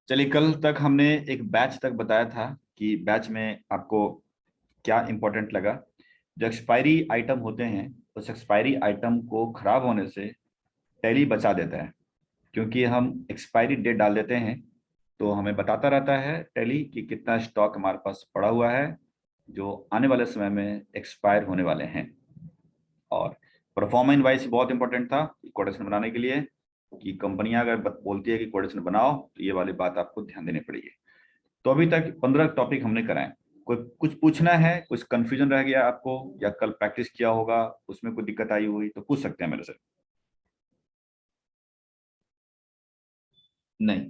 चलिए, कल तक हमने एक बैच तक बताया था कि बैच में आपको क्या इंपॉर्टेंट लगा। जो एक्सपायरी आइटम होते हैं, उस एक्सपायरी आइटम को खराब होने से टैली बचा देता है। क्योंकि हम एक्सपायरी डेट डाल देते हैं तो हमें बताता रहता है टैली कि कितना स्टॉक हमारे पास पड़ा हुआ है जो आने वाले समय में एक्सपायर होने वाले हैं। और परफॉर्मेंस वाइज बहुत इंपॉर्टेंट था कोटेशन बनाने के लिए कि कंपनियां अगर बोलती है कि कोटेशन बनाओ तो ये वाली बात आपको ध्यान देनी पड़ेगी। तो अभी तक 15 टॉपिक हमने कराए। कोई कुछ पूछना है, कुछ कंफ्यूजन रह गया आपको, या कल प्रैक्टिस किया होगा उसमें कोई दिक्कत आई हुई तो पूछ सकते हैं मेरे से। नहीं,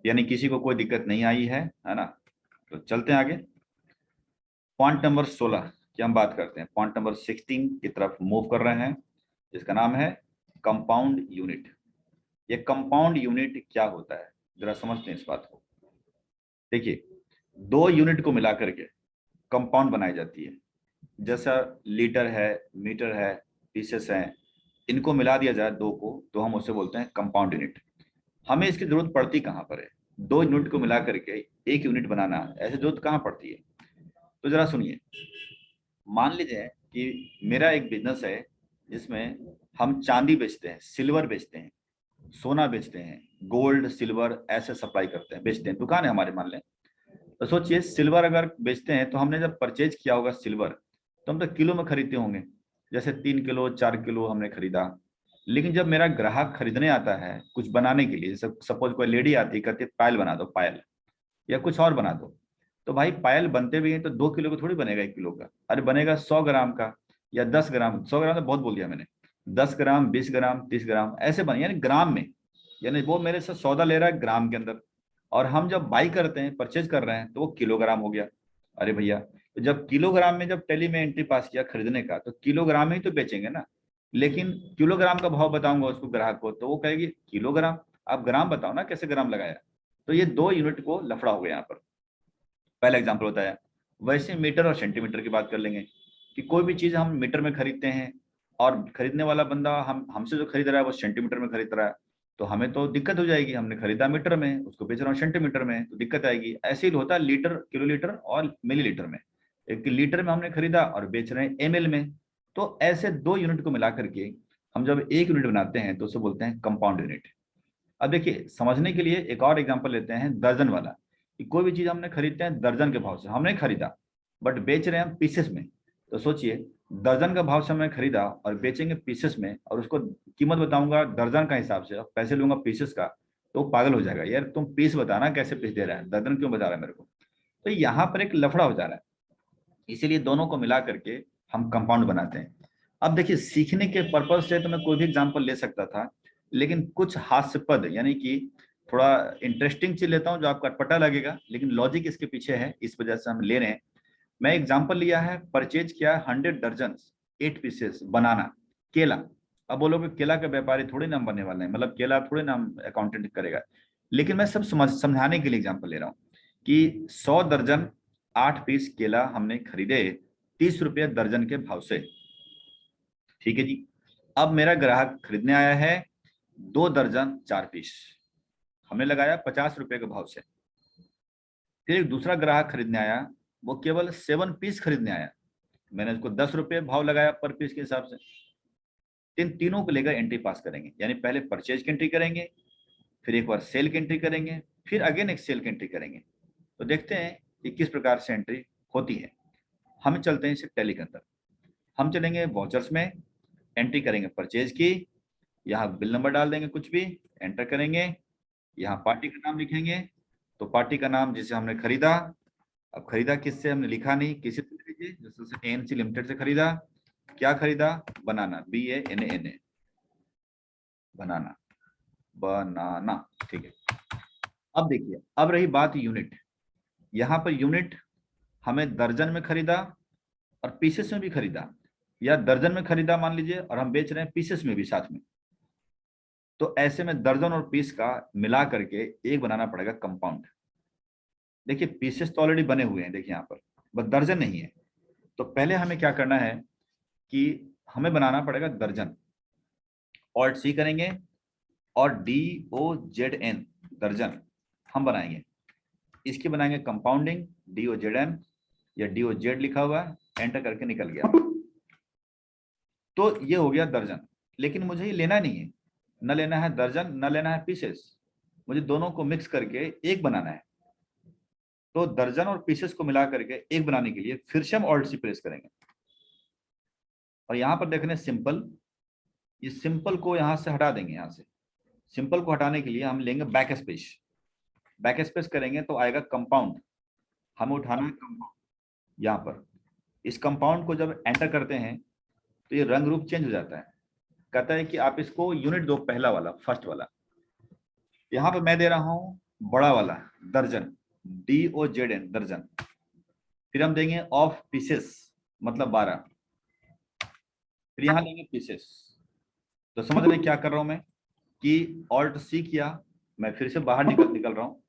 यानी किसी को कोई दिक्कत नहीं आई है ना। तो चलते हैं आगे। पॉइंट नंबर 16 की हम बात करते हैं। पॉइंट नंबर 16 की तरफ मूव कर रहे हैं, जिसका नाम है कंपाउंड यूनिट। ये कंपाउंड यूनिट क्या होता है, जरा समझते हैं इस बात को। देखिए, दो यूनिट को मिला करके कंपाउंड बनाई जाती है। जैसा लीटर है, मीटर है, पीसेस हैं, इनको मिला दिया जाए दो को तो हम उसे बोलते हैं कंपाउंड यूनिट। हमें इसकी जरूरत पड़ती कहाँ पर है? दो यूनिट को मिला करके एक यूनिट बनाना, ऐसे जरूरत कहाँ पड़ती है? तो जरा सुनिए। मान लीजिए कि मेरा एक बिजनेस है जिसमें हम चांदी बेचते हैं, सिल्वर बेचते हैं, सोना बेचते हैं, गोल्ड सिल्वर ऐसे सप्लाई करते हैं, बेचते हैं, दुकान है हमारे, मान लें। तो सोचिए, सिल्वर अगर बेचते हैं तो हमने जब परचेज किया होगा सिल्वर, तो हम तो किलो में खरीदते होंगे। जैसे 3 किलो 4 किलो हमने खरीदा। लेकिन जब मेरा ग्राहक खरीदने आता है कुछ बनाने के लिए, जैसे सपोज कोई लेडी आती है, कहती है पायल बना दो, पायल या कुछ और बना दो, तो भाई पायल बनते भी हैं तो 2 किलो का थोड़ी बनेगा, 1 किलो का। अरे बनेगा 100 ग्राम का या 10 ग्राम। 100 ग्राम तो बहुत बोल दिया मैंने। 10 ग्राम, 20 ग्राम, 30 ग्राम ऐसे बने, यानी ग्राम में। यानी वो मेरे से सौदा ले रहा है ग्राम के अंदर, और हम जब बाई करते हैं, परचेज कर रहे हैं, तो वो किलोग्राम हो गया। अरे भैया, तो जब किलोग्राम में जब टैली में एंट्री पास किया खरीदने का, तो किलोग्राम में ही तो बेचेंगे ना। लेकिन किलोग्राम का भाव बताऊंगा उसको, ग्राहक को, तो वो कहेगी किलोग्राम, आप ग्राम बताओ ना, कैसे ग्राम लगाया। तो ये दो यूनिट को लफड़ा हो गया यहाँ पर। पहला एग्जाम्पल होता है। वैसे मीटर और सेंटीमीटर की बात कर लेंगे कि कोई भी चीज हम मीटर में खरीदते हैं और खरीदने वाला बंदा हमसे जो खरीद रहा है वो सेंटीमीटर में खरीद रहा है, तो हमें तो दिक्कत हो जाएगी। हमने खरीदा मीटर में, उसको बेच रहा हूँ सेंटीमीटर में, तो दिक्कत आएगी। ऐसे ही होता है लीटर, किलोलीटर और मिलीलीटर में। एक लीटर में हमने खरीदा और बेच रहे हैं एमएल में। तो ऐसे दो यूनिट को मिला करके हम जब एक यूनिट बनाते हैं तो उसे बोलते हैं कंपाउंड यूनिट। अब देखिए, समझने के लिए एक और एग्जांपल लेते हैं, दर्जन वाला। कि कोई भी चीज हमने खरीदते हैं दर्जन के भाव से, हमने खरीदा बट बेच रहे हैं हम पीसेस में। तो सोचिए, दर्जन का भाव से हमने खरीदा और बेचेंगे पीसेस में, और उसको कीमत बताऊंगा दर्जन का हिसाब से और पैसे लूंगा पीसेस का, तो वो पागल हो जाएगा। यार तुम पीस बताना, कैसे पीस दे रहा है, दर्जन क्यों बता रहा है मेरे को। तो यहाँ पर एक लफड़ा हो जा रहा है। इसीलिए दोनों को मिला करके हम कंपाउंड बनाते हैं। अब देखिए, सीखने के पर्पज से तो मैं कोई भी एग्जांपल ले सकता था, लेकिन कुछ हास्यपद यानी कि थोड़ा इंटरेस्टिंग चीज लेता हूं जो आपको अटपटा लगेगा, लेकिन लॉजिक इसके पीछे है, इस वजह से हम ले रहे हैं। मैं एग्जांपल लिया है, परचेज किया 100 दर्जन 8 पीसेस बनाना, केला। अब बोलोगे केला के व्यापारी थोड़े नाम बनने वाले हैं, मतलब केला थोड़े नाम अकाउंटेंट करेगा। लेकिन मैं सब समझाने के लिए एग्जाम्पल ले रहा हूँ कि 100 दर्जन 8 पीस केला हमने खरीदे 30 रुपये दर्जन के भाव से। ठीक है जी। अब मेरा ग्राहक खरीदने आया है 2 दर्जन 4 पीस, हमने लगाया 50 रुपये के भाव से। फिर एक दूसरा ग्राहक खरीदने आया, वो केवल 7 पीस खरीदने आया, मैंने उसको 10 रुपये भाव लगाया पर पीस के हिसाब से। इन तीनों को लेकर एंट्री पास करेंगे, यानी पहले परचेज की एंट्री करेंगे, फिर एक बार सेल की एंट्री करेंगे, फिर अगेन एक सेल की एंट्री करेंगे। तो देखते हैं कि किस प्रकार से एंट्री होती है। हम चलते हैं इसे टैली के अंदर। हम चलेंगे वॉचर्स में, एंट्री करेंगे परचेज की, यहाँ बिल नंबर डाल देंगे कुछ भी, एंटर करेंगे, यहाँ पार्टी का नाम लिखेंगे। तो पार्टी का नाम जिसे हमने खरीदा, अब खरीदा किससे हमने लिखा नहीं, किसी से लीजिए, जैसे एएनसी लिमिटेड से खरीदा। क्या खरीदा? बनाना, BANANA, बनाना, बनाना। ठीक है। अब देखिए, अब रही बात यूनिट। यहाँ पर यूनिट हमें दर्जन में खरीदा और पीसेस में भी खरीदा, या दर्जन में खरीदा मान लीजिए और हम बेच रहे हैं पीसेस में भी साथ में। तो ऐसे में दर्जन और पीस का मिला करके एक बनाना पड़ेगा कंपाउंड। देखिए, पीसेस तो ऑलरेडी बने हुए हैं, देखिए यहाँ पर, बस दर्जन नहीं है। तो पहले हमें क्या करना है कि हमें बनाना पड़ेगा दर्जन। ऑल्ट C करेंगे और DOZN, दर्जन। हम बनाएंगे, इसकी बनाएंगे कंपाउंडिंग, DOZN या DOZ लिखा हुआ है, एंटर करके निकल गया। तो ये हो गया दर्जन। लेकिन मुझे ये लेना नहीं है, न लेना है दर्जन न लेना है पीसेस, मुझे दोनों को मिक्स करके एक बनाना है। तो दर्जन और पीसेस को मिला करके एक बनाने के लिए फिर से हम ऑल्ट सी प्रेस करेंगे। और यहां पर देख रहे हैं सिंपल, ये सिंपल को यहां से हटा देंगे। यहां से सिंपल को हटाने के लिए हम लेंगे बैक स्पेस। बैक स्पेस करेंगे तो आएगा कंपाउंड, हमें उठाना है कंपाउंड। यहाँ पर इस कंपाउंड को जब एंटर करते हैं तो ये रंग रूप चेंज हो जाता है। कहता है कि आप इसको यूनिट दो, पहला वाला, फर्स्ट वाला। यहाँ पर मैं दे रहा हूँ बड़ा वाला दर्जन, DOZN दर्जन। फिर हम देंगे ऑफ पीसेस मतलब 12, फिर यहाँ लेंगे पीसेस। तो समझ रहे क्या कर रहा हूं मैं कि ऑल्ट सी किया, मैं फिर से बाहर निकल रहा हूँ।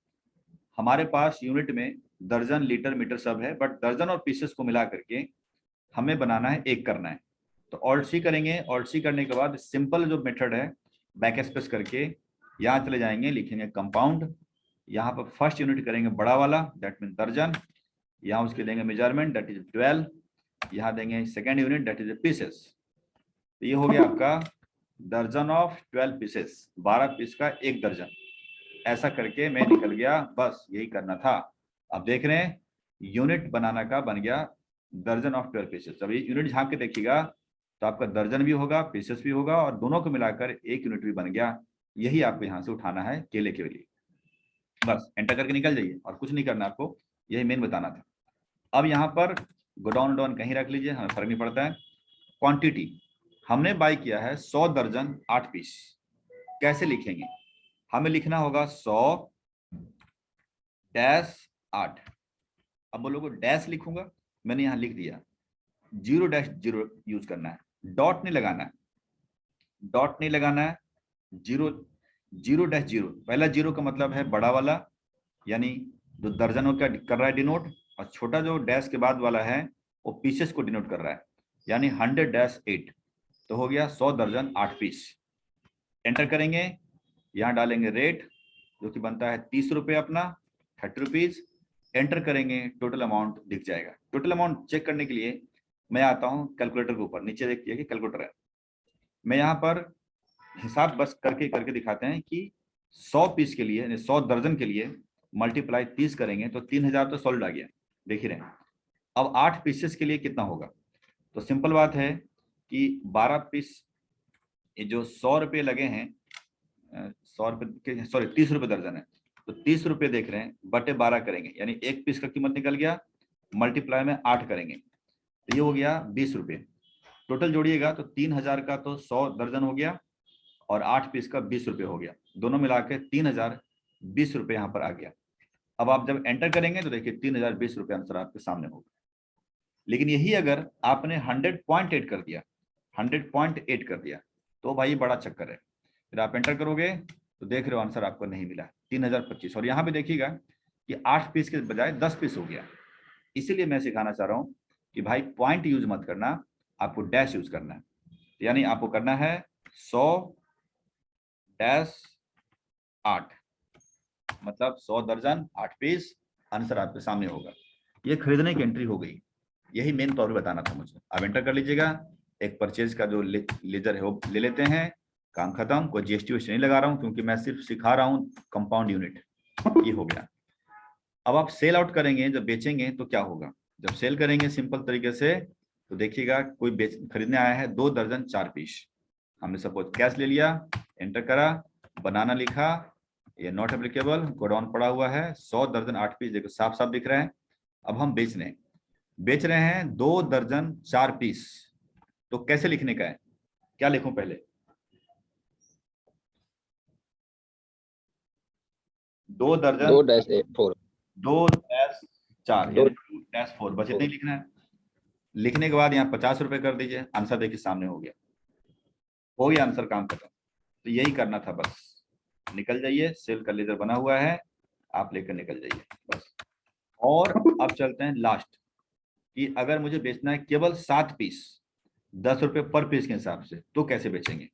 हमारे पास यूनिट में दर्जन लीटर मीटर सब है, बट दर्जन और पीसेस को मिला करके हमें बनाना है, एक करना है। तो ऑल्ट सी करेंगे, ऑल्ट सी करने के बाद सिंपल जो मेथड है बैक स्पेस करके यहाँ चले जाएंगे, लिखेंगे कंपाउंड, यहाँ पर फर्स्ट यूनिट करेंगे बड़ा वाला दैट मीन दर्जन, यहाँ उसके देंगे मेजरमेंट दैट इज 12, यहाँ देंगे second unit that is pieces. तो ये हो गया आपका दर्जन ऑफ 12 पीसेस, 12 पीस का एक दर्जन। ऐसा करके मैं निकल गया, बस यही करना था। अब देख रहे हैं यूनिट बनाना का बन गया दर्जन ऑफ 12 पीसेस। जब ये यूनिट झांक के देखिएगा तो आपका दर्जन भी होगा, पीसेस भी होगा, और दोनों को मिलाकर एक यूनिट भी बन गया। यही आपको यहाँ से उठाना है केले के लिए। बस एंटर करके निकल जाइए और कुछ नहीं करना आपको, यही मेन बताना था। अब यहाँ पर गोडाउन डाउन कहीं रख लीजिए, हमें फर्क नहीं पड़ता है। क्वांटिटी हमने बाय किया है 100 दर्जन 8 पीस। कैसे लिखेंगे? हमें लिखना होगा 100-8। अब बोलोगे डैश लिखूंगा, मैंने यहां लिख दिया 0-0 यूज करना है, डॉट नहीं लगाना है, डॉट नहीं लगाना है, 0-0। पहला 0 का मतलब है बड़ा वाला, यानी जो दर्जनों का कर रहा है डिनोट, और छोटा जो डैश के बाद वाला है वो पीसेस को डिनोट कर रहा है, यानी 100-8। तो हो गया 100 दर्जन 8 पीस। एंटर करेंगे, यहाँ डालेंगे रेट जो कि बनता है 30 रुपये अपना, 30 रुपीज। एंटर करेंगे, टोटल अमाउंट दिख जाएगा। टोटल अमाउंट चेक करने के लिए मैं आता हूँ कैलकुलेटर के ऊपर, नीचे देखिए कि कैलकुलेटर है। मैं यहाँ पर हिसाब बस करके दिखाते हैं कि 100 पीस के लिए, 100 दर्जन के लिए मल्टीप्लाई 30 करेंगे तो 3000 तो सॉल्व आ गया, देख ही रहे हैं। अब 8 पीसेस के लिए कितना होगा? तो सिंपल बात है कि 12 पीस, ये जो 100 रुपये लगे हैं, 100 रुपये, सॉरी 30 रुपये दर्जन है, तो 30 रुपये देख रहे हैं बटे 12 करेंगे, यानी एक पीस का कीमत निकल गया, मल्टीप्लाई में 8 करेंगे तो ये हो गया 20 रुपये। टोटल जोड़िएगा तो 3000 का तो 100 दर्जन हो गया, और 8 पीस का 20 रुपये हो गया, दोनों मिला के 3020 रुपये यहाँ पर आ गया। अब आप जब एंटर करेंगे तो देखिए 3020 रुपये आंसर आपके सामने होगा। लेकिन यही अगर आपने 100.8 कर दिया, 100.8 कर दिया तो भाई बड़ा चक्कर है। फिर आप एंटर करोगे तो देख रहे हो आंसर आपको नहीं मिला, 3025। और यहाँ पे देखिएगा कि 8 पीस के बजाय 10 पीस हो गया। इसीलिए मैं सिखाना चाह रहा हूँ कि भाई पॉइंट यूज मत करना, आपको डैश यूज करना है। यानी आपको करना है 100-8, मतलब 100 दर्जन 8 पीस, आंसर आपके सामने होगा। ये खरीदने की एंट्री हो गई, यही मेन तौर पे बताना था मुझे। आप एंटर कर लीजिएगा, एक परचेज का जो लेजर है वो ले लेते हैं, काम खत्म। कोई GST नहीं लगा रहा हूँ क्योंकि मैं सिर्फ सिखा रहा हूँ कंपाउंड यूनिट। ये हो गया। अब आप सेल आउट करेंगे, जब बेचेंगे तो क्या होगा? जब सेल करेंगे सिंपल तरीके से, तो देखिएगा कोई खरीदने आया है 2 दर्जन 4 पीस, हमने सपोज कैश ले लिया, एंटर करा, बनाना लिखा, ये नॉट एप्लीकेबल, गोडाउन पड़ा हुआ है, 100 दर्जन 8 पीस, देखो साफ साफ दिख रहा है। अब हम बेच रहे हैं 2 दर्जन 4 पीस, तो कैसे लिखने का है? क्या लिखूं पहले? 2 दर्जन 2-4 2-4 यानी 2-4, बस इतना ही लिखना है। लिखने के बाद यहाँ 50 रुपए कर दीजिए, आंसर देखिए सामने हो गया आंसर, काम खत्म। तो यही करना था बस, निकल जाइए, सेल का लेजर बना हुआ है, आप लेकर निकल जाइए बस। और अब चलते हैं लास्ट, कि अगर मुझे बेचना है केवल 7 पीस 10 रुपए पर पीस के हिसाब से, तो कैसे बेचेंगे?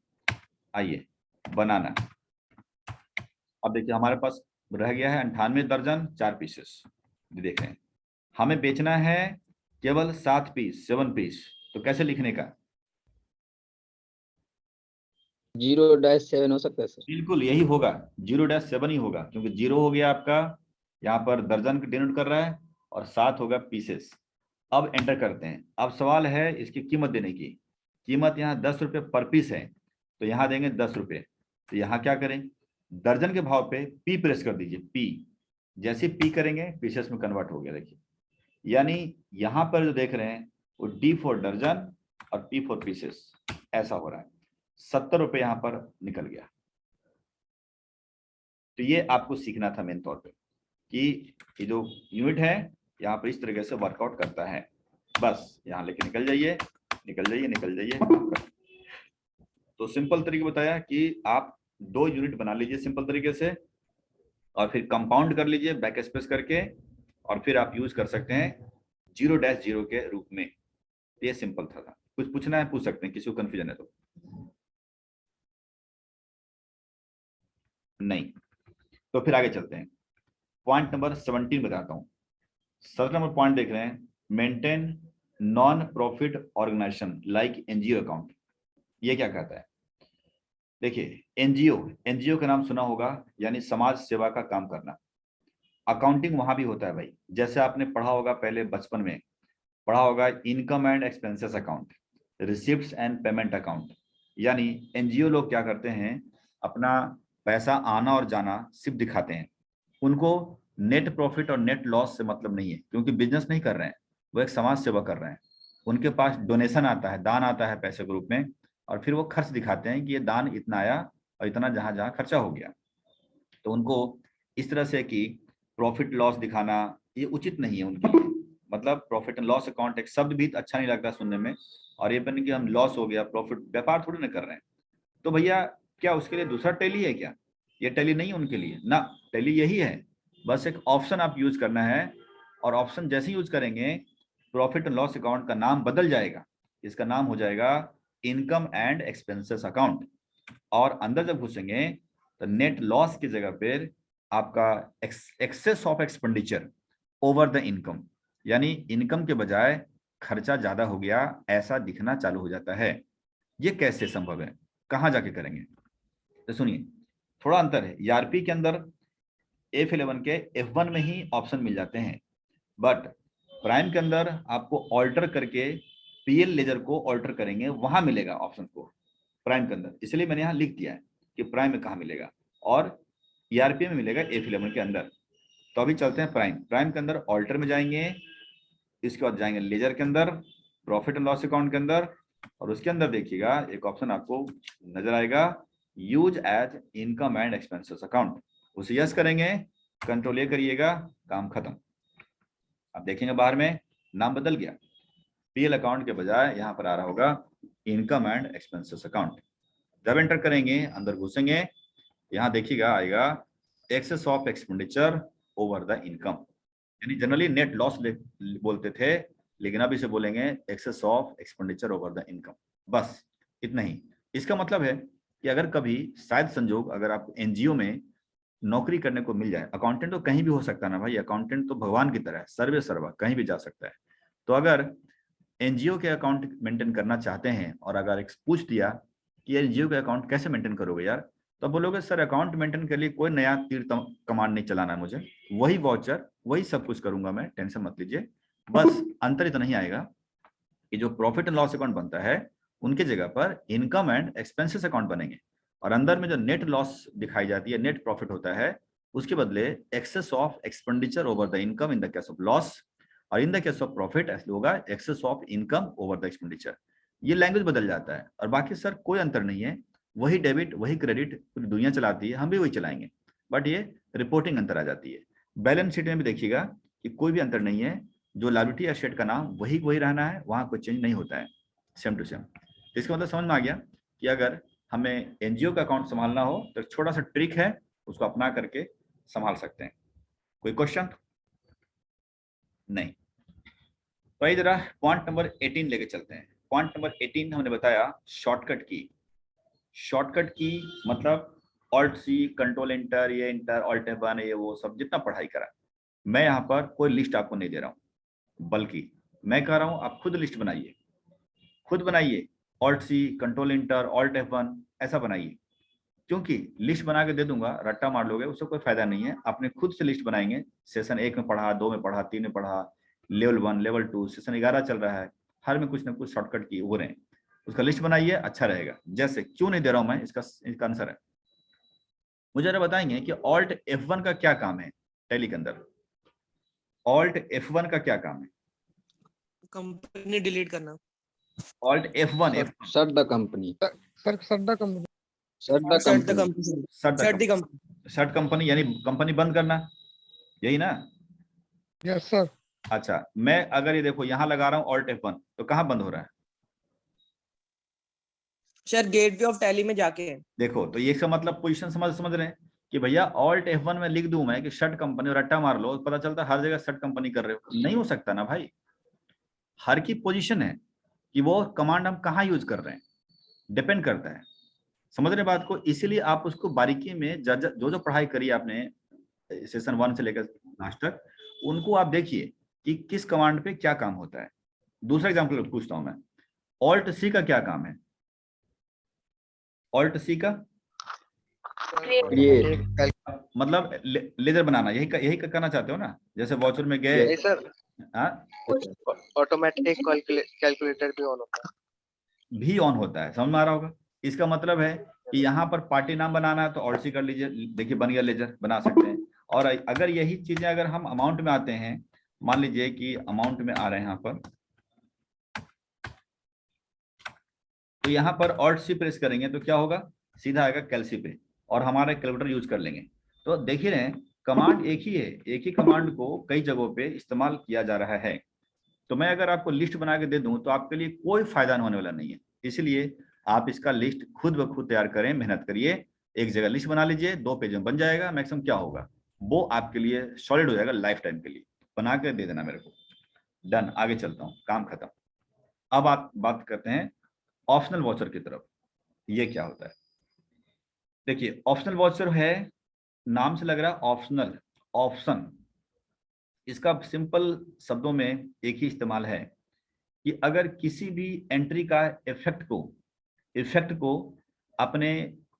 आइए बनाना। अब देखिए हमारे पास रह गया है 98 दर्जन 4 पीसेस। देख रहे हैं, हमें बेचना है केवल 7 पीस, 7 पीस। तो कैसे लिखने का? 0-7 हो सकता है सर। बिल्कुल यही होगा, 0-7 ही होगा, क्योंकि 0 हो गया आपका यहाँ पर दर्जन को डिनोट कर रहा है, और 7 होगा पीसेस। अब एंटर करते हैं। अब सवाल है इसकी कीमत देने की। कीमत यहाँ 10 रुपये पर पीस है, तो यहाँ देंगे 10 रुपये। तो यहाँ क्या करें, दर्जन के भाव पे पी प्रेस कर दीजिए, पी। जैसे पी करेंगे पीसेस में कन्वर्ट हो गया, देखिए। यानी यहाँ पर जो देख रहे हैं वो डी फॉर दर्जन और पी फॉर पीसेस, ऐसा हो रहा है। 70 रुपये यहाँ पर निकल गया। तो ये आपको सीखना था मेन तौर पे कि ये जो यूनिट है यहाँ पर इस तरीके से वर्कआउट करता है। बस यहाँ लेके निकल जाइए, निकल जाइए, निकल जाइए। तो सिंपल तरीके बताया कि आप 2 यूनिट बना लीजिए सिंपल तरीके से, और फिर कंपाउंड कर लीजिए बैक स्पेस करके, और फिर आप यूज कर सकते हैं 0-0 के रूप में। ये सिंपल था। कुछ पूछना है पूछ सकते हैं, किसी को कंफ्यूजन है तो? नहीं। तो फिर आगे चलते हैं। पॉइंट नंबर 17 बताता हूं। 17 नंबर पॉइंट देख रहे हैं, maintain non profit organisation like NGO account. ये क्या कहता है? देखिए, एनजीओ, एनजीओ का नाम सुना होगा, यानी समाज सेवा का काम करना। अकाउंटिंग वहां भी होता है भाई। जैसे आपने पढ़ा होगा पहले बचपन में, पढ़ा होगा income and expenses account, receipts and payment account. यानी एनजीओ लोग क्या करते हैं, अपना पैसा आना और जाना सिर्फ दिखाते हैं। उनको नेट प्रॉफिट और नेट लॉस से मतलब नहीं है, क्योंकि बिजनेस नहीं कर रहे हैं, वो एक समाज सेवा कर रहे हैं। उनके पास डोनेशन आता है, दान आता है पैसे के रूप में, और फिर वो खर्च दिखाते हैं कि ये दान इतना आया और इतना जहां जहां खर्चा हो गया। तो उनको इस तरह से कि प्रॉफिट लॉस दिखाना ये उचित नहीं है उनके लिए। मतलब प्रॉफिट एंड लॉस अकाउंट एक शब्द भी अच्छा नहीं लगता सुनने में, और ये बन कि हम लॉस हो गया प्रॉफिट, व्यापार थोड़ी ना कर रहे हैं। तो भैया क्या उसके लिए दूसरा टैली है क्या? ये टैली नहीं है उनके लिए ना, टैली यही है। बस एक ऑप्शन आप यूज करना है, और ऑप्शन जैसे ही यूज करेंगे प्रॉफिट एंड लॉस अकाउंट का नाम बदल जाएगा। इसका नाम हो जाएगा इनकम एंड एक्सपेंसेस अकाउंट। और अंदर जब घुसेंगे तो नेट लॉस की जगह पर आपका excess of expenditure over the income, यानी इनकम के बजाय खर्चा ज्यादा हो गया ऐसा दिखना चालू हो जाता है। ये कैसे संभव है, कहां जाके करेंगे? तो सुनिए, थोड़ा अंतर है। ईआरपी के अंदर F11 के F1 में ही ऑप्शन मिल जाते हैं, बट प्राइम के अंदर आपको ऑल्टर करके पीएल लेजर को ऑल्टर करेंगे वहां मिलेगा ऑप्शन को, प्राइम के अंदर। इसलिए मैंने यहां लिख दिया है कि प्राइम में कहां मिलेगा, और ईआरपी में मिलेगा F11 के अंदर। तो अभी चलते हैं प्राइम। प्राइम के अंदर ऑल्टर में जाएंगे, इसके बाद जाएंगे लेजर के अंदर, प्रॉफिट एंड लॉस अकाउंट के अंदर, और उसके अंदर देखिएगा एक ऑप्शन आपको नजर आएगा, use as income and expenses account. उसे यस करेंगे, कंट्रोल ए करिएगा, काम खत्म। अब देखेंगे बाहर में नाम बदल गया, पीएल अकाउंट के बजाय यहाँ पर आ रहा होगा इनकम एंड एक्सपेंसेस अकाउंट। जब एंटर करेंगे अंदर घुसेंगे, यहाँ देखिएगा आएगा excess of expenditure over the income. यानी जनरली नेट लॉस बोलते थे, लेकिन अब इसे बोलेंगे excess of expenditure over the income. बस इतना ही। इसका मतलब है कि अगर कभी शायद संजोग अगर आप एनजीओ में नौकरी करने को मिल जाए, अकाउंटेंट तो कहीं भी हो सकता है ना भाई, अकाउंटेंट तो भगवान की तरह है, सर्वे सर्वा कहीं भी जा सकता है। तो अगर एनजीओ के अकाउंट मेंटेन करना चाहते हैं, और अगर एक पूछ दिया कि एनजीओ के अकाउंट कैसे मेंटेन करोगे यार, तो बोलोगे सर अकाउंट मेंटेन के लिए कोई नया तीर कमान नहीं चलाना है मुझे, वही वाउचर वही सब कुछ करूंगा मैं, टेंशन मत लीजिए। बस अंतर इतना ही आएगा कि जो प्रॉफिट एंड लॉस अकाउंट बनता है उनके जगह पर इनकम एंड एक्सपेंसेस अकाउंट बनेंगे, और अंदर में जो नेट लॉस दिखाई जाती है, नेट प्रॉफिट होता है, उसके बदले excess of expenditure over the income in the case of loss, और in the case of profit ऐसे होगा excess of income over the expenditure. ये लैंग्वेज बदल जाता है, और बाकी सर कोई अंतर नहीं है, वही डेबिट वही क्रेडिट पूरी दुनिया चलाती है, हम भी वही चलाएंगे, बट ये रिपोर्टिंग अंतर आ जाती है। बैलेंस शीट में भी देखिएगा कि कोई भी अंतर नहीं है, जो लायबिलिटी एसेट का नाम वही वही रहना है, वहां कोई चेंज नहीं होता है, सेम टू सेम। इसका मतलब समझ में आ गया कि अगर हमें एनजीओ का अकाउंट संभालना हो तो छोटा सा ट्रिक है, उसको अपना करके संभाल सकते हैं। कोई क्वेश्चन? नहीं। तो जरा पॉइंट नंबर 18 लेके चलते हैं। पॉइंट नंबर 18 हमने बताया शॉर्टकट की। शॉर्टकट की मतलब ऑल्ट सी, कंट्रोल इंटर, ये इंटर, ऑल्ट F1, ये वो सब जितना पढ़ाई करा, मैं यहाँ पर कोई लिस्ट आपको नहीं दे रहा हूँ, बल्कि मैं कह रहा हूँ आप खुद लिस्ट बनाइए, खुद बनाइए, alt C, control enter, alt F1 ऐसा बनाइए। क्योंकि लिस्ट बना के दे दूंगा, रट्टा मार लोगे, उससे कोई फायदा नहीं है। आपने खुद से लिस्ट बनाएंगे, सेशन 1 में पढ़ा, 2 में पढ़ा, 3 में पढ़ा, लेवल 1, लेवल 2, सेशन 11 चल रहा है, हर में कुछ ना कुछ शॉर्टकट की हो रहे हैं, उसका लिस्ट बनाइए, अच्छा रहेगा। जैसे क्यों नहीं दे रहा हूं मैं, इसका आंसर है, मुझे जरा बताएंगे कि ऑल्ट F1 का क्या काम है टैली के अंदर? ऑल्ट F1 का क्या काम है? कंपनी डिलीट करना। Alt F1, shut the company, sir सड्डा company, shut the shut the company, company, shut the company, shut company यानी कंपनी बंद करना, यही ना? Yes sir. अच्छा, मैं अगर ये देखो यहाँ लगा रहा हूँ ऑल्ट F1, तो कहाँ बंद हो रहा है? सर गेटवे ऑफ टैली में जाके। देखो, तो ये इसका मतलब पोजीशन समझ रहे हैं कि भैया ऑल्ट F1 में लिख दूं मैं कि शट कंपनी, और रट्टा मार लो, पता चलता हर जगह शट कंपनी कर रहे हो, नहीं हो सकता ना भाई। हर की पोजीशन है कि वो कमांड हम कहाँ यूज कर रहे हैं, डिपेंड करता है। समझ रहे बात को? इसीलिए आप उसको बारीकी में जो जो पढ़ाई करी आपने सेशन 1 से लेकर लास्ट तक, उनको आप देखिए कि किस कमांड पे क्या काम होता है। दूसरा एग्जाम्पल पूछता हूं मैं, ऑल्ट सी का क्या काम है? ऑल्ट सी का क्रिएट, मतलब लेजर बनाना, यही करना चाहते हो ना? जैसे वाचर में गए, Yes. सर हाँ, ऑटोमेटिक कैलकुलेटर भी ऑन होता है। समझ में आ रहा होगा? इसका मतलब है कि यहाँ पर पार्टी नाम बनाना है तो ऑल्ट सी कर लीजिए, देखिए बन गया, लेजर बना सकते हैं। और अगर यही चीजें अगर हम अमाउंट में आते हैं, मान लीजिए कि अमाउंट में आ रहे हैं यहाँ पर, तो यहाँ पर ऑल्ट सी प्रेस करेंगे तो क्या होगा, सीधा आएगा कैलसी पे, और हमारा कैलकुलेटर यूज कर लेंगे। तो देख ही रहे हैं, कमांड एक ही है, एक ही कमांड को कई जगहों पे इस्तेमाल किया जा रहा है। तो मैं अगर आपको लिस्ट बना के दे दूं तो आपके लिए कोई फायदा होने वाला नहीं है। इसलिए आप इसका लिस्ट खुद ब खुद तैयार करें, मेहनत करिए, एक जगह लिस्ट बना लीजिए, 2 पेज में बन जाएगा मैक्सिमम। क्या होगा, वो आपके लिए सॉलिड हो जाएगा लाइफ टाइम के लिए। बना के दे देना मेरे को, डन। आगे चलता हूँ, काम खत्म। अब आप बात करते हैं ऑप्शनल वॉचर की तरफ। ये क्या होता है? देखिए, ऑप्शनल वॉचर है, नाम से लग रहा है ऑप्शनल, ऑप्शन। इसका सिंपल शब्दों में एक ही इस्तेमाल है कि अगर किसी भी एंट्री का इफेक्ट को अपने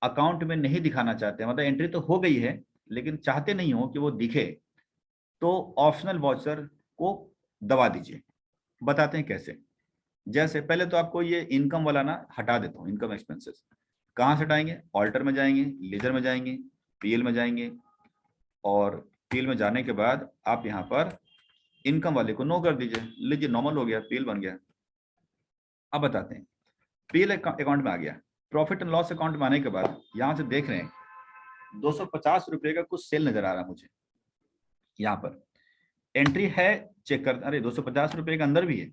अकाउंट में नहीं दिखाना चाहते, मतलब एंट्री तो हो गई है लेकिन चाहते नहीं हो कि वो दिखे, तो ऑप्शनल वॉचर को दबा दीजिए। बताते हैं कैसे। जैसे पहले तो आपको ये इनकम वाला ना हटा देता हूँ, इनकम एक्सपेंसेस कहाँ से हटाएंगे? ऑल्टर में जाएंगे, लेजर में जाएंगे, पीएल में जाएंगे, और पीएल में जाने के बाद आप यहाँ पर इनकम वाले को नो कर दीजिए। लीजिए, नॉर्मल हो गया, पीएल बन गया। अब बताते हैं, पीएल अकाउंट में आ गया, प्रॉफिट एंड लॉस अकाउंट में आने के बाद यहाँ से देख रहे हैं 250 रुपए का कुछ सेल नजर आ रहा है मुझे। यहाँ पर एंट्री है, चेक कर, अरे 250 रुपए का अंदर भी है,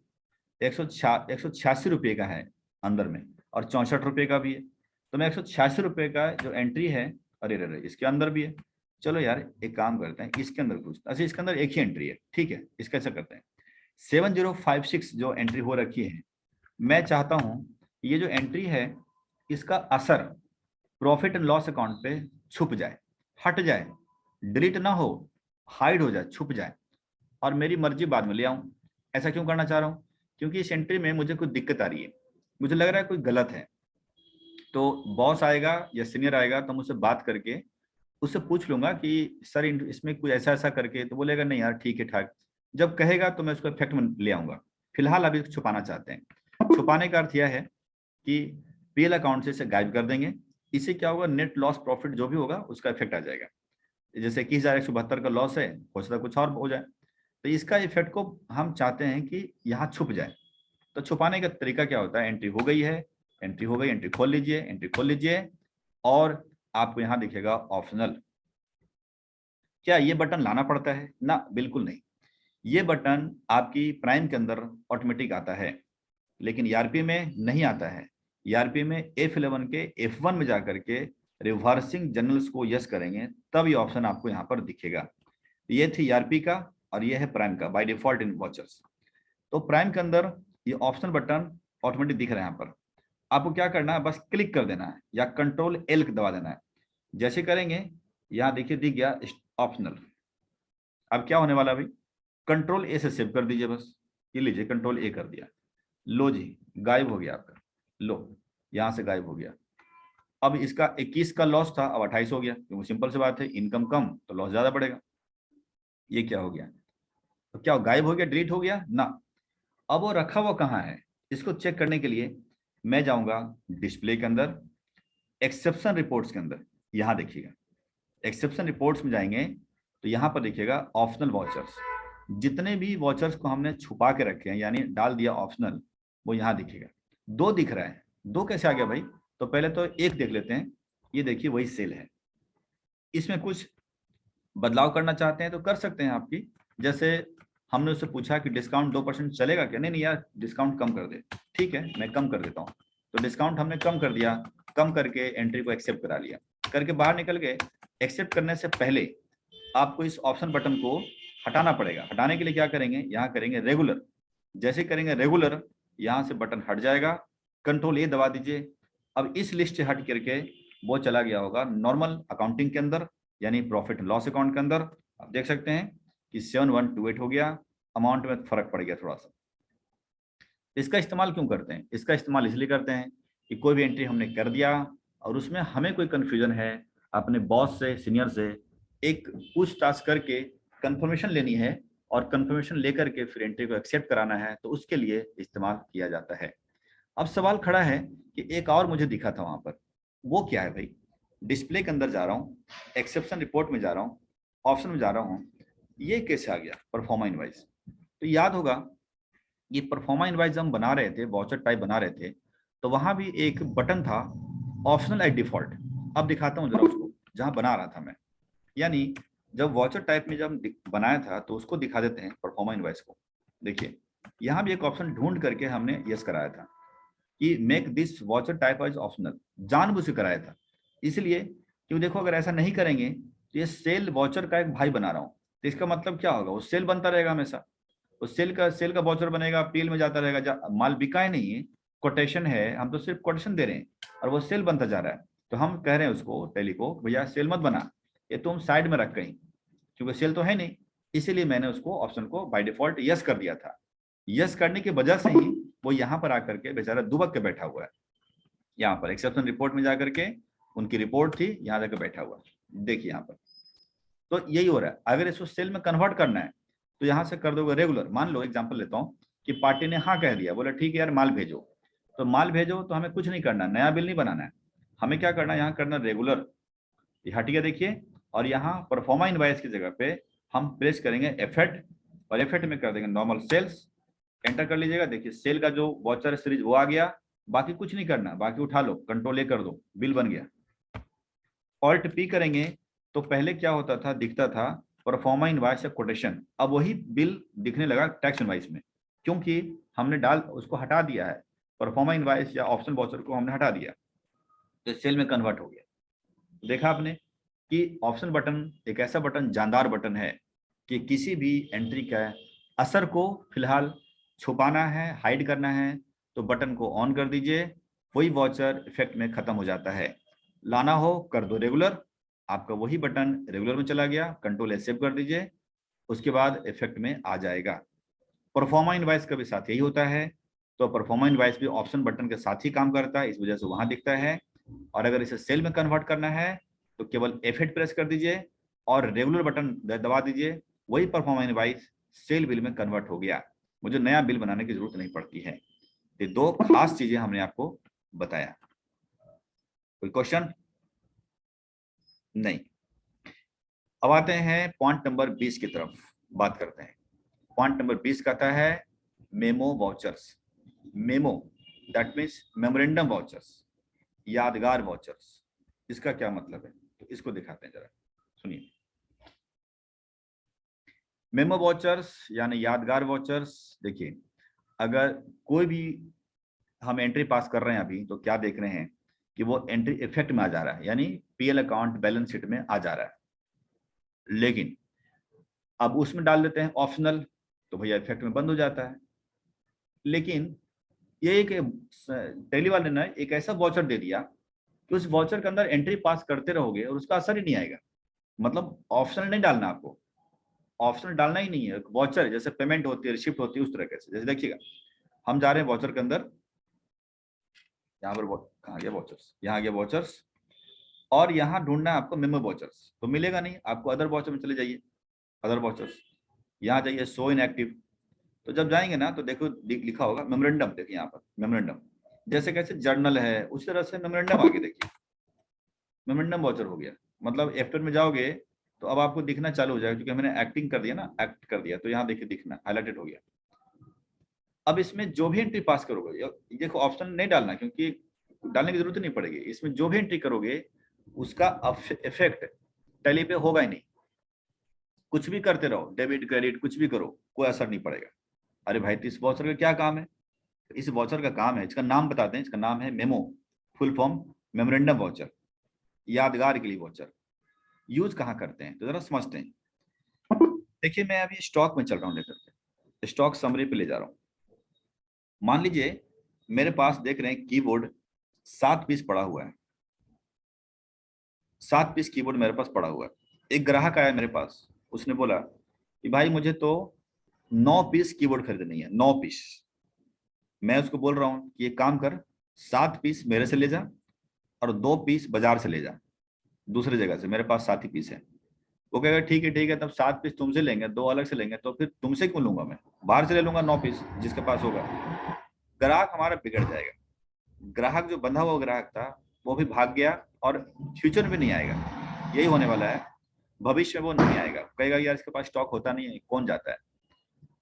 186 रुपए का है अंदर में, और 64 रुपए का भी है। तो मैं 186 रुपए का जो एंट्री है, अरे रे इसके अंदर भी है। चलो यार एक काम करते हैं, इसके अंदर पूछते हैं। अच्छा, इसके अंदर एक ही एंट्री है, ठीक है, इसका ऐसा करते हैं, 7056 जो एंट्री हो रखी है, मैं चाहता हूं ये जो एंट्री है इसका असर प्रॉफिट एंड लॉस अकाउंट पे छुप जाए, हट जाए, डिलीट ना हो, हाइड हो जाए, छुप जाए, और मेरी मर्जी बाद में ले आऊं। ऐसा क्यों करना चाह रहा हूं? क्योंकि इस एंट्री में मुझे कोई दिक्कत आ रही है, मुझे लग रहा है कोई गलत है। तो बॉस आएगा या सीनियर आएगा तो मुझसे बात करके उससे पूछ लूंगा कि सर इसमें कुछ ऐसा ऐसा करके, तो बोलेगा नहीं यार ठीक है ठाक। जब कहेगा तो मैं उसको इफेक्ट में ले आऊंगा। फिलहाल अभी छुपाना चाहते हैं। छुपाने का अर्थ यह है कि पीएल अकाउंट से इसे गायब कर देंगे। इससे क्या होगा, नेट लॉस प्रॉफिट जो भी होगा उसका इफेक्ट आ जाएगा। जैसे 21,172 का लॉस है, हो सकता है कुछ और हो जाए, तो इसका इफेक्ट को हम चाहते हैं कि यहाँ छुप जाए। तो छुपाने का तरीका क्या होता है, एंट्री हो गई है, एंट्री हो गई, एंट्री खोल लीजिए, एंट्री खोल लीजिए, और आपको यहाँ दिखेगा ऑप्शनल। क्या ये बटन लाना पड़ता है? ना, बिल्कुल नहीं। ये बटन आपकी प्राइम के अंदर ऑटोमेटिक आता है, लेकिन ईआरपी में नहीं आता है। ईआरपी में F11 के F1 में जाकर के रिवर्सिंग जनरल्स को यस करेंगे, तब ये ऑप्शन आपको यहाँ पर दिखेगा। ये थी ईआरपी का, और ये है प्राइम का बाय डिफॉल्ट इन वॉचर्स। तो प्राइम के अंदर ये ऑप्शनल बटन ऑटोमेटिक दिख रहा है। यहाँ पर आपको क्या करना है, बस क्लिक कर देना है या कंट्रोल L दबा देना है। जैसे करेंगे यहाँ देखिए दिख गया ऑप्शनल। अब क्या होने वाला भाई, कंट्रोल ए से सेव कर दीजिए बस, ये लीजिए कंट्रोल ए कर दिया, लो जी गायब हो गया आपका, लो यहाँ से गायब हो गया। अब इसका 21 का लॉस था, अब 28 हो गया, क्योंकि सिंपल सी बात है इनकम कम तो लॉस ज्यादा पड़ेगा। ये क्या हो गया, तो क्या गायब हो गया, डिलीट हो गया ना। अब वो रखा हुआ कहाँ है, इसको चेक करने के लिए मैं जाऊंगा डिस्प्ले के अंदर, एक्सेप्शन रिपोर्ट्स के अंदर, यहाँ देखिएगा एक्सेप्शन रिपोर्ट्स में जाएंगे तो यहाँ पर देखिएगा ऑप्शनल वॉचर्स, जितने भी वॉचर्स को हमने छुपा के रखे हैं यानी डाल दिया ऑप्शनल, वो यहाँ दिखेगा। 2 दिख रहा है, 2 कैसे आ गया भाई, तो पहले तो एक देख लेते हैं, ये देखिए वही सेल है। इसमें कुछ बदलाव करना चाहते हैं तो कर सकते हैं आपकी, जैसे हमने उससे पूछा कि डिस्काउंट 2% चलेगा क्या, नहीं नहीं यार डिस्काउंट कम कर दे, ठीक है मैं कम कर देता हूँ, तो डिस्काउंट हमने कम कर दिया, कम करके एंट्री को एक्सेप्ट करा लिया, करके बाहर निकल गए। एक्सेप्ट करने से पहले आपको इस ऑप्शन बटन को हटाना पड़ेगा। हटाने के लिए क्या करेंगे, यहाँ करेंगे रेगुलर, जैसे करेंगे रेगुलर यहाँ से बटन हट जाएगा, कंट्रोल ए दबा दीजिए। अब इस लिस्ट से हट करके वो चला गया होगा नॉर्मल अकाउंटिंग के अंदर, यानी प्रॉफिट एंड लॉस अकाउंट के अंदर। आप देख सकते हैं कि 7128 हो गया, अमाउंट में फर्क पड़ गया थोड़ा सा। इसका इस्तेमाल क्यों करते हैं, इसका इस्तेमाल इसलिए करते हैं कि कोई भी एंट्री हमने कर दिया और उसमें हमें कोई कंफ्यूजन है, अपने बॉस से सीनियर से एक पूछताछ करके कंफर्मेशन लेनी है और कंफर्मेशन लेकर के फिर एंट्री को एक्सेप्ट कराना है, तो उसके लिए इस्तेमाल किया जाता है। अब सवाल खड़ा है कि एक और मुझे दिखा था वहां पर, वो क्या है भाई, डिस्प्ले के अंदर जा रहा हूँ, एक्सेप्शन रिपोर्ट में जा रहा हूँ, ऑप्शन में जा रहा हूँ, ये कैसे आ गया परफॉर्मा इनवाइस। तो याद होगा ये परफॉर्मा इनवाइस हम बना रहे थे, वाउचर टाइप बना रहे थे, तो वहां भी एक बटन था ऑप्शनल एट डिफॉल्ट। अब दिखाता हूँ जरा उसको, जहां बना रहा था मैं, यानी जब वाउचर टाइप में जब बनाया था तो उसको दिखा देते हैं परफॉर्मा इनवाइस को। देखिए यहाँ भी एक ऑप्शन ढूंढ करके हमने यस कराया था कि make this voucher type as optional, जानबूझ के कराया था इसलिए, क्यों देखो अगर ऐसा नहीं करेंगे तो ये सेल वाउचर का एक भाई बना रहा हूँ, तो इसका मतलब क्या होगा, वो सेल बनता रहेगा हमेशा, वो सेल का वाउचर बनेगा, पीएल में जाता रहेगा, माल बिका ही नहीं है, कोटेशन है, हम तो सिर्फ कोटेशन दे रहे हैं और वो सेल बनता जा रहा है। तो हम कह रहे हैं उसको टैली को, भैया सेल मत बना, ये तुम साइड में रख कहीं, क्योंकि सेल तो है नहीं, इसीलिए मैंने उसको ऑप्शन को बाय डिफॉल्ट यस कर दिया था। यस करने की वजह से ही वो यहाँ पर आकर के बेचारा दुबक के बैठा हुआ है, यहाँ पर एक्सेप्शन रिपोर्ट में जाकर के उनकी रिपोर्ट थी, यहाँ जाकर बैठा हुआ, देखिए यहाँ पर। तो यही हो रहा है, अगर इसको सेल में कन्वर्ट करना है तो यहाँ से कर दोगे रेगुलर। मान लो एग्जांपल लेता हूँ कि पार्टी ने हाँ कह दिया, बोला ठीक है यार माल भेजो, तो माल भेजो तो हमें कुछ नहीं करना, नया बिल नहीं बनाना है, हमें क्या करना है, यहाँ करना रेगुलर, ये हट गया देखिए, और यहाँ परफॉर्मा इनवाइस की जगह पे हम प्रेस करेंगे एफेक्ट, और एफेक्ट में कर देंगे नॉर्मल सेल्स, एंटर कर लीजिएगा, देखिए सेल का जो वॉचर सीरीज वो आ गया, बाकी कुछ नहीं करना, बाकी उठा लो कंट्रोल ए कर दो, बिल बन गया। ऑल्ट पी करेंगे तो पहले क्या होता था, दिखता था परफॉर्मा इनवाइस या कोटेशन, अब वही बिल दिखने लगा टैक्स इनवाइस में, क्योंकि हमने उसको हटा दिया है, परफॉर्मा इनवाइस या ऑप्शन वॉचर को हमने हटा दिया, तो सेल में कन्वर्ट हो गया। देखा आपने कि ऑप्शन बटन एक ऐसा बटन, जानदार बटन है कि किसी भी एंट्री का असर को फिलहाल छुपाना है, हाइड करना है, तो बटन को ऑन कर दीजिए, वही वॉचर इफेक्ट में खत्म हो जाता है। लाना हो कर दो रेगुलर, आपका वही बटन रेगुलर में चला गया, कंट्रोल एस सेव कर दीजिए, उसके बाद इफेक्ट में आ जाएगा। परफॉर्मा इनवाइस का भी साथ यही होता है, तो परफॉर्मा इनवाइस भी ऑप्शन बटन के साथ ही काम करता है, इस वजह से वहां दिखता है। और अगर इसे सेल में कन्वर्ट करना है तो केवल F8 प्रेस कर दीजिए और रेगुलर बटन दबा दीजिए, वही परफॉर्मा इनवाइस सेल बिल में कन्वर्ट हो गया, मुझे नया बिल बनाने की जरूरत नहीं पड़ती है। ये 2 खास चीजें हमने आपको बताया। कोई क्वेश्चन? नहीं। अब आते हैं पॉइंट नंबर 20 की तरफ बात करते हैं। पॉइंट नंबर 20 कहता है memo vouchers. Memo that means memorandum vouchers, यादगार वाउचर्स, इसका क्या मतलब है, तो इसको दिखाते हैं जरा, सुनिए। मेमो वाउचर्स यानी यादगार वाउचर्स, देखिए अगर कोई भी हम एंट्री पास कर रहे हैं अभी, तो क्या देख रहे हैं कि वो एंट्री इफेक्ट में आ जा रहा है, यानी पीएल अकाउंट बैलेंस शीट में आ जा रहा है, लेकिन अब उसमें डाल देते हैं ऑप्शनल, तो भैया इफेक्ट में बंद हो जाता है। लेकिन ये एक टैली वाले ने एक ऐसा वाउचर दे दिया कि कि उस वाउचर के अंदर एंट्री पास करते रहोगे और उसका असर ही नहीं आएगा। मतलब ऑप्शनल नहीं डालना आपको, ऑप्शनल डालना ही नहीं है। वाउचर जैसे पेमेंट होती है, रिसिप्ट होती है, उस तरह से। जैसे देखिएगा हम जा रहे हैं वाउचर के अंदर, यहाँ पर कहाँ गया वाउचर्स, यहाँ गया वाउचर्स, और यहाँ ढूंढना है आपको मेमो वाउचर्स, तो मिलेगा नहीं आपको। अदर वाउचर में चले जाइए, अदर वाउचर्स, यहाँ जाइए शो इनएक्टिव। तो जब जाएंगे ना तो देखो लिखा होगा मेमोरेंडम, देखिए यहाँ पर मेमोरेंडम, जैसे कैसे जर्नल है उस तरह से मेमोरेंडम आगे देखिए, मेमोरेंडम वाउचर हो गया। मतलब F12 में जाओगे तो अब आपको दिखना चालू हो जाएगा, क्योंकि मैंने एक्टिंग कर दिया ना, एक्ट कर दिया, तो यहाँ देखिए दिखना हाईलाइटेड हो गया। अब इसमें जो भी एंट्री पास करोगे, देखो ऑप्शन नहीं डालना क्योंकि डालने की जरूरत नहीं पड़ेगी, इसमें जो भी एंट्री करोगे उसका इफेक्ट टैली पे होगा ही नहीं। कुछ भी करते रहो, डेबिट क्रेडिट कुछ भी करो, कोई असर नहीं पड़ेगा। अरे भाई तो इस वाउचर का क्या काम है? इस वाउचर का काम है, इसका नाम बताते हैं, इसका नाम है memo, full form memorandum voucher, यादगार के लिए वाउचर। यूज कहाँ करते हैं तो जरा समझते हैं। देखिए मैं अभी स्टॉक में चल रहा हूँ, लेकर के स्टॉक समरी पे ले जा रहा हूँ। मान लीजिए मेरे पास देख रहे हैं कीबोर्ड 7 पीस पड़ा हुआ है, 7 पीस कीबोर्ड मेरे पास पड़ा हुआ है। एक ग्राहक आया मेरे पास, उसने बोला कि भाई मुझे तो 9 पीस कीबोर्ड खरीदनी है, 9 पीस। मैं उसको बोल रहा हूँ कि एक काम कर, 7 पीस मेरे से ले जा और 2 पीस बाजार से ले जा, दूसरी जगह से, मेरे पास 7 ही पीस है। वो कहेगा ठीक है, तब 7 पीस तुमसे लेंगे, 2 अलग से लेंगे, तो फिर तुमसे क्यों लूंगा, मैं बाहर से ले लूंगा 9 पीस जिसके पास होगा। ग्राहक हमारा बिगड़ जाएगा। ग्राहक जो बंधा हुआ ग्राहक था वो भी भाग गया और फ्यूचर में नहीं आएगा, यही होने वाला है। भविष्य में वो नहीं आएगा, कहेगा यार इसके पास स्टॉक होता नहीं है, कौन जाता है।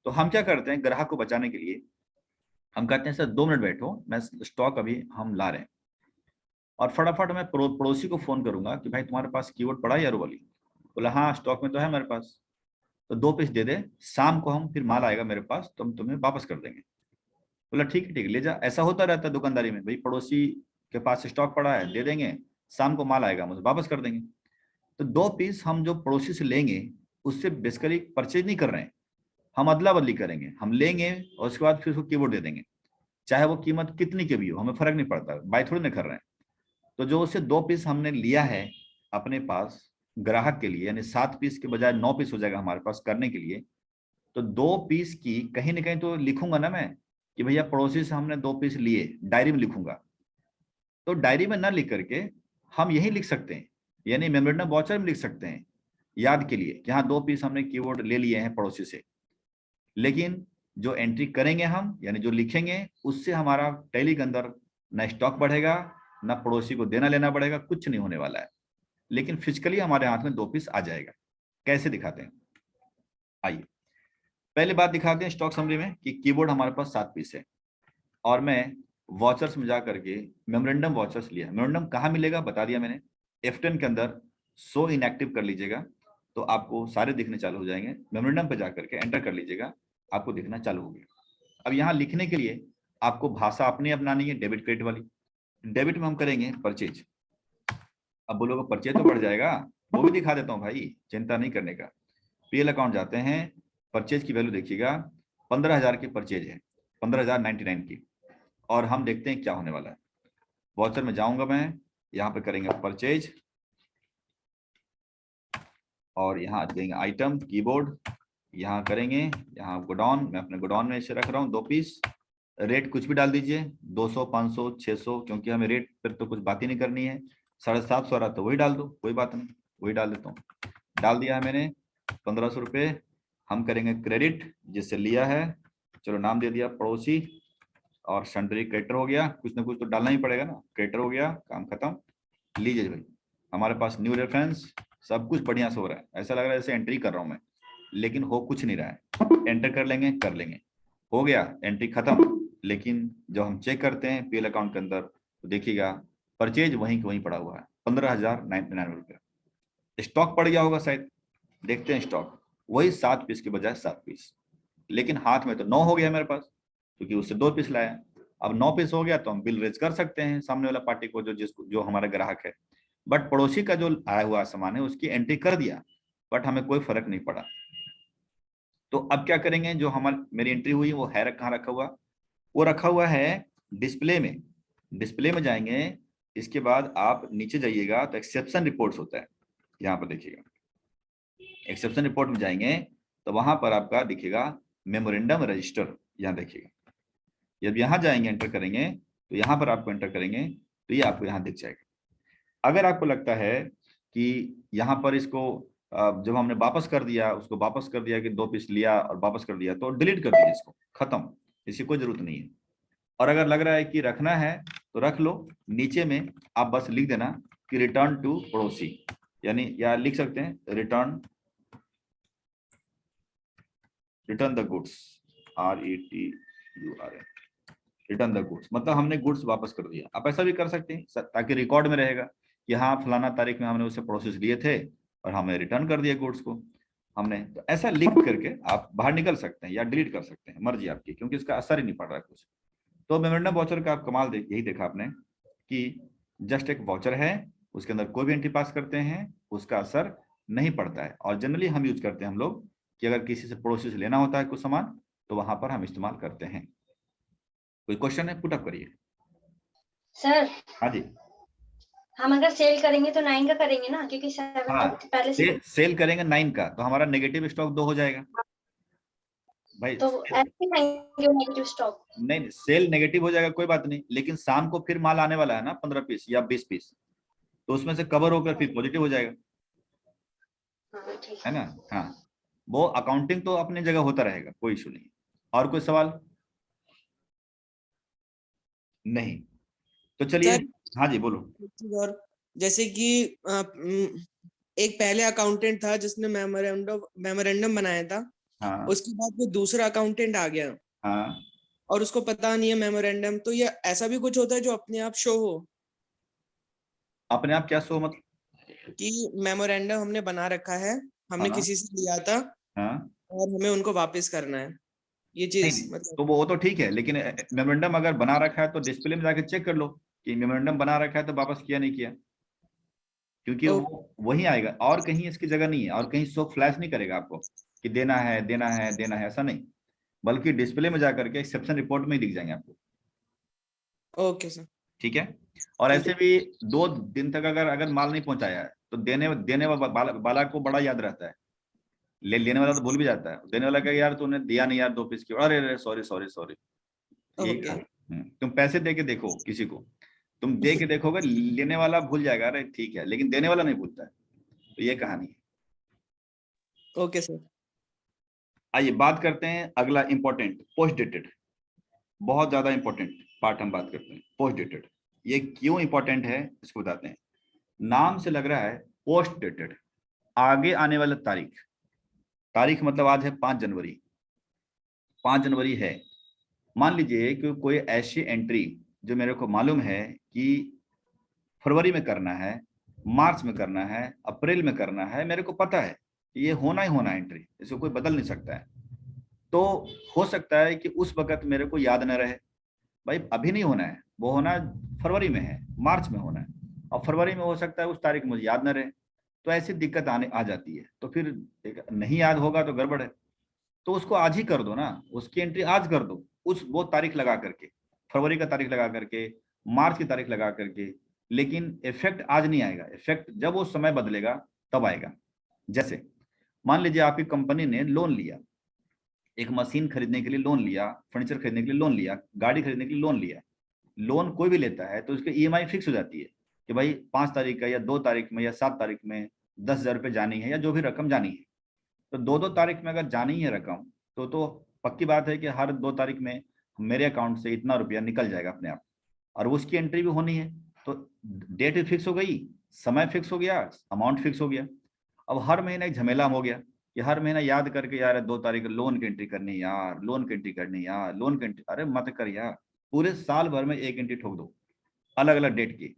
तो हम क्या करते हैं ग्राहक को बचाने के लिए, हम कहते हैं सर 2 मिनट बैठो, मैं स्टॉक अभी हम ला रहे हैं, और फटाफट मैं पड़ोसी को फोन करूंगा कि भाई तुम्हारे पास कीबोर्ड पड़ा है यार वाली? बोला हाँ स्टॉक में तो है मेरे पास, तो 2 पीस दे दे, शाम को हम फिर माल आएगा मेरे पास तो हम तुम्हें वापस कर देंगे। बोला ठीक है ले जा। ऐसा होता रहता है दुकानदारी में, भाई पड़ोसी के पास स्टॉक पड़ा है, दे देंगे, शाम को माल आएगा मुझे वापस कर देंगे। तो 2 पीस हम जो पड़ोसी से लेंगे उससे बेसिकली परचेज नहीं कर रहे हैं, हम अदला बदली करेंगे, हम लेंगे और उसके बाद फिर उसको कीबोर्ड दे देंगे, चाहे वो कीमत कितनी की भी हो, हमें फर्क नहीं पड़ता, बाय थोड़ी ना कर रहे हैं। तो जो उससे 2 पीस हमने लिया है अपने पास ग्राहक के लिए, यानी 7 पीस के बजाय 9 पीस हो जाएगा हमारे पास करने के लिए। तो 2 पीस की कहीं ना कहीं तो लिखूंगा ना मैं कि भैया पड़ोसी से हमने 2 पीस लिए, डायरी में लिखूंगा। तो डायरी में ना लिख करके हम यही लिख सकते हैं, यानी मेमोरेंडम वाउचर में लिख सकते हैं याद के लिए कि हाँ 2 पीस हमने कीबोर्ड ले लिए हैं पड़ोसी से। लेकिन जो एंट्री करेंगे हम, यानी जो लिखेंगे, उससे हमारा टैली के अंदर ना स्टॉक बढ़ेगा, ना पड़ोसी को देना लेना पड़ेगा, कुछ नहीं होने वाला है। लेकिन फिजिकली हमारे हाथ में 2 पीस आ जाएगा। कैसे दिखाते हैं, आइए पहले बात दिखाते हैं स्टॉक समरी में कि कीबोर्ड हमारे पास 7 पीस है और मैं वाउचर्स में जा करके मेमोरेंडम वाउचर्स लिया। मेमोरेंडम कहाँ मिलेगा बता दिया मैंने, F10 के अंदर शो इनएक्टिव कर लीजिएगा तो आपको सारे दिखने चालू हो जाएंगे। मेमोरेंडम पे जाकर के एंटर कर लीजिएगा, आपको दिखना चालू हो गया। अब यहाँ लिखने के लिए आपको भाषा अपनी अपनानी है, डेबिट क्रेडिट वाली। डेबिट में हम करेंगे परचेज। अब बोलोगे परचेज तो बढ़ जाएगा, वो भी दिखा देता हूँ भाई, चिंता नहीं करने का। पीएल अकाउंट जाते हैं, परचेज की वैल्यू देखिएगा 15,000 की परचेज है, 15,099 की, और हम देखते हैं क्या होने वाला है। वाउचर में जाऊंगा मैं, यहाँ पे करेंगे परचेज और यहाँ देंगे आइटम कीबोर्ड, यहाँ करेंगे, यहाँ गोडाउन, मैं अपने गोडाउन में इसे रख रहा हूँ 2 पीस। रेट कुछ भी डाल दीजिए, 200, 500, 600, क्योंकि हमें रेट पर तो कुछ बात ही नहीं करनी है। 750 रहा तो वही डाल दो, कोई बात नहीं, वही डाल देता हूँ। डाल दिया है मैंने 1500 रुपये। हम करेंगे क्रेडिट जिससे लिया है, चलो नाम दे दिया पड़ोसी, और सन्ड्री क्रेडिटर हो गया, कुछ ना कुछ तो डालना ही पड़ेगा ना, क्रेडिटर हो गया, काम खत्म। लीजिए भाई हमारे पास न्यू रेफरेंस, सब कुछ बढ़िया से हो रहा है, ऐसा लग रहा है जैसे एंट्री कर रहा हूँ मैं, लेकिन हो कुछ नहीं रहा है। एंटर कर लेंगे, हो गया, एंट्री खत्म। लेकिन जब हम चेक करते हैं पीएल अकाउंट के अंदर तो देखिएगा परचेज वहीं वहीं पड़ा हुआ है, 15,099 रुपये। स्टॉक पड़ गया होगा शायद, देखते हैं स्टॉक वही 7 पीस के बजाय 7 पीस, लेकिन हाथ में तो 9 हो गया मेरे पास क्योंकि उससे 2 पीस लाया। अब 9 पीस हो गया तो हम बिल रेज कर सकते हैं सामने वाला पार्टी को, जो हमारा ग्राहक है। बट पड़ोसी का जो आया हुआ सामान है उसकी एंट्री कर दिया, बट हमें कोई फर्क नहीं पड़ा। तो अब क्या करेंगे, जो मेरी एंट्री हुई वो है कहाँ रखा हुआ, वो रखा हुआ है डिस्प्ले में। डिस्प्ले में जाएंगे इसके बाद आप नीचे जाइएगा तो एक्सेप्शन रिपोर्ट्स होता है, यहाँ पर देखिएगा एक्सेप्शन रिपोर्ट में जाएंगे तो वहां पर आपका दिखेगा मेमोरेंडम रजिस्टर, यहाँ देखिएगा। जब यहाँ जाएंगे एंटर करेंगे तो यहाँ पर आपको एंटर करेंगे तो ये आपको यहाँ दिख जाएगा। अगर आपको लगता है कि यहाँ पर इसको जब हमने वापस कर दिया, उसको वापस कर दिया कि 2 पीस लिया और वापस कर दिया, तो डिलीट कर दीजिए इसको, खत्म, इसकी कोई जरूरत नहीं है। और अगर लग रहा है कि रखना है तो रख लो, नीचे में आप बस लिख देना कि रिटर्न टू पड़ोसी, यानी या लिख सकते हैं return the goods, RETURN, return the goods, मतलब हमने गुड्स वापस कर दिया। आप ऐसा भी कर सकते हैं ताकि रिकॉर्ड में रहेगा कि हाँ फलाना तारीख में हमने उससे प्रोसेस लिए थे और हमें रिटर्न कर दिया गुड्स को हमने। तो ऐसा लिख करके आप बाहर निकल सकते हैं या डिलीट कर सकते हैं, मर्जी आपकी, क्योंकि इसका असर ही नहीं पड़ रहा है कुछ। तो मेमोरेंडम वाउचर का आप कमाल यही देखा आपने कि जस्ट एक वाउचर है, उसके अंदर कोई भी एंट्री पास करते हैं, उसका असर नहीं पड़ता है। और जनरली हम यूज करते हैं हम लोग कि अगर किसी से पड़ोसी से लेना होता है कुछ सामान तो वहां पर हम इस्तेमाल करते हैं। कोई क्वेश्चन है, पुट अप करिए। सर हाँ जी, हम अगर सेल करेंगे तो 9 का करेंगे ना, क्योंकि 7 हाँ, तो पहले से सेल करेंगे 9 का तो हमारा नेगेटिव स्टॉक 2 हो जाएगा भाई। तो ऐसे लाएंगे नेगेटिव स्टॉक। नहीं, सेल नेगेटिव हो जाएगा कोई बात नहीं, लेकिन शाम को फिर माल आने वाला है ना 15 पीस या 20 पीस, तो उसमें से कवर होकर फिर पॉजिटिव हो जाएगा, हाँ ठीक है ना। हाँ, वो अकाउंटिंग तो अपनी जगह होता रहेगा, कोई इशू नहीं। और कोई सवाल नहीं? तो चलिए, हाँ जी बोलो। और जैसे कि एक पहले अकाउंटेंट था जिसने मेमोरेंडम बनाया था, हाँ उसके बाद वो दूसरा अकाउंटेंट आ गया हाँ, और उसको पता नहीं है मेमोरेंडम, तो ये ऐसा भी कुछ होता है जो अपने आप शो हो अपने आप क्या सो मतलब? कि मेमोरेंडम हमने बना रखा है, हमने हाँ, किसी से लिया था हाँ, और हमें उनको वापस करना है, ये चीज नहीं मतलब। तो वो तो ठीक है, लेकिन मेमोरेंडम अगर बना रखा है तो डिस्प्ले में जाके चेक कर लो कि मेमोरेंडम बना रखा है तो वापस किया नहीं किया, क्योंकि वो वही आएगा और कहीं इसकी जगह नहीं है, और कहीं शो फ्लैश नहीं करेगा आपको कि देना है देना है देना है, ऐसा नहीं, बल्कि डिस्प्ले में जाकर के एक्सेप्शन रिपोर्ट में ही दिख जाएंगे आपको। ओके सर, ठीक है। और ऐसे भी 2 दिन तक अगर माल नहीं पहुंचाया है तो देने वाला को बड़ा याद रहता है, लेने वाला तो भूल भी जाता है, देने वाला का यार तूने दिया नहीं यार 2 पीस की, अरे सॉरी सॉरी सॉरी। तुम पैसे दे के देखो किसी को, तुम दे के देखोगे लेने वाला भूल जाएगा, अरे ठीक है, लेकिन देने वाला नहीं भूलता है। तो ये कहानी है। Okay sir. आइए बात करते हैं अगला इंपॉर्टेंट, पोस्ट डेटेड। बहुत ज्यादा इंपॉर्टेंट पार्ट हम बात करते हैं, पोस्ट डेटेड। ये क्यों इंपॉर्टेंट है इसको बताते हैं। नाम से लग रहा है पोस्ट डेटेड, आगे आने वाला तारीख। तारीख मतलब आज है 5 जनवरी, 5 जनवरी है। मान लीजिए कि कोई ऐसी एंट्री जो मेरे को मालूम है कि फरवरी में करना है, मार्च में करना है, अप्रैल में करना है, मेरे को पता है ये होना ही होना है एंट्री, इसको कोई बदल नहीं सकता है। तो हो सकता है कि उस वक्त मेरे को याद न रहे, भाई अभी नहीं होना है, वो होना फरवरी में है, मार्च में होना है, और फरवरी में हो सकता है उस तारीख मुझे याद न रहे, तो ऐसी दिक्कत आ जाती है। तो फिर नहीं याद होगा तो गड़बड़ है, तो उसको आज ही कर दो ना, उसकी एंट्री आज कर दो, वो तारीख लगा करके, फरवरी का तारीख लगा करके, मार्च की तारीख लगा करके। लेकिन इफेक्ट आज नहीं आएगा, इफेक्ट जब वो समय बदलेगा तब आएगा। जैसे मान लीजिए आपकी कंपनी ने लोन लिया, एक मशीन खरीदने के लिए लोन लिया, फर्नीचर खरीदने के लिए लोन लिया, गाड़ी खरीदने के लिए लोन लिया। लोन कोई भी लेता है तो उसकी EMI फिक्स हो जाती है कि भाई 5 तारीख का या 2 तारीख में या 7 तारीख में 10,000 रुपये जानी है या जो भी रकम जानी है। तो 2 तारीख में अगर जानी है रकम तो पक्की बात है कि हर 2 तारीख में मेरे अकाउंट से इतना रुपया निकल जाएगा अपने आप, और उसकी एंट्री भी होनी है। तो डेट भी फिक्स हो गई, समय फिक्स हो गया, अमाउंट फिक्स हो गया। अब हर महीने एक झमेला हो गया कि हर महीना याद करके यार 2 तारीख लोन की एंट्री करनी यार, लोन की एंट्री करनी यार, लोन की एंट्री, अरे मत कर यार, पूरे साल भर में एक एंट्री ठोक दो अलग अलग डेट की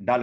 डाल